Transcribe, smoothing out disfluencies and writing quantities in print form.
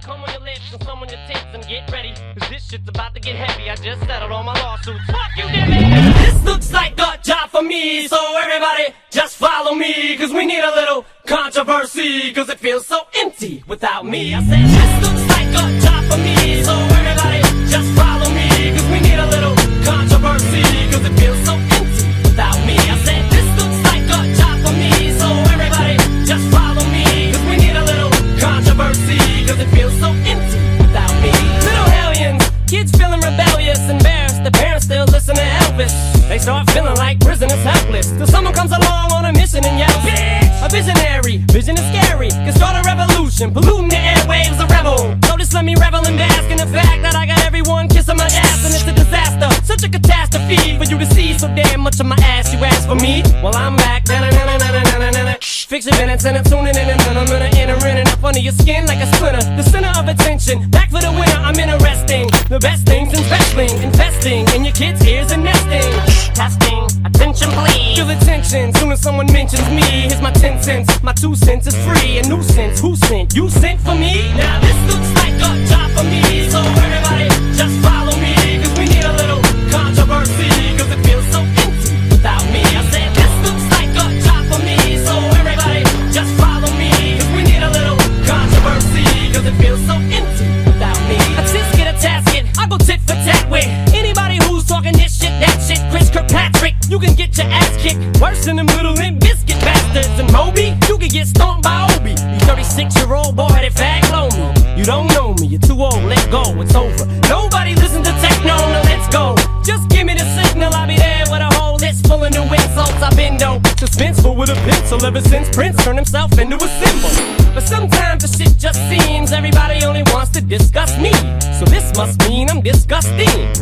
Come on your lips and some on your tits and get ready, cause this shit's about to get heavy. I just settled all my lawsuits. Fuck you, Debbie! This looks like a job for me, so everybody just follow me, cause we need a little controversy, cause it feels so empty without me. I said this looks like a job for me, so everybody just follow me, cause we need a little controversy, cause it feels so empty without me. I said this looks like a job for me, so everybody just follow me, cause we need a little controversy, cause it feels so empty without me. Little hellions, kids feeling rebellious, embarrassed, the parents still listen to Elvis. They start feeling like prisoners helpless, till someone comes along on a mission and yells, bitch! A visionary, vision is scary, can start a revolution, polluting the airwaves, a rebel. So just let me revel and bask in the fact that I got everyone kissing my ass, and it's a disaster, such a catastrophe for you to see so damn much of my ass. You ask for me, well I'm back. Fix your minutes and I'm tuning in, and I'm gonna enter in and up under your skin like a splinter. The center of attention, back for the winner. I'm interesting, the best things in wrestling, investing in your kids' ears and nesting. Testing, attention please. Feel the tension soon as someone mentions me. Here's my 10 cents, my 2 cents is free. A nuisance, who sent? You sent for me? Now this looks like a job for me, so everybody just follow me, cause we need a little controversy, cause it feels so empty without me. I said this looks like a job for me, so everybody just follow me, cause we need a little controversy, cause it feels so empty without me. A tis get a tasket, I go tit for tat with anybody who's talking this shit, that shit. Chris Kirkpatrick, you can get your ass kicked worse than them little Limp Bizkit bastards. And Moby, you can get stomped by Obi. You 36-year-old boy that fag blow me. You don't know me, you're too old, let go, it's over. Nobody listen to techno, now let's go. Just give me the signal, I'll be there with a whole list full of new insults. I've been dope, suspenseful with a pencil ever since Prince turned himself into a symbol. But sometimes the shit just seems everybody only wants to discuss me, so this must mean I'm disgusting.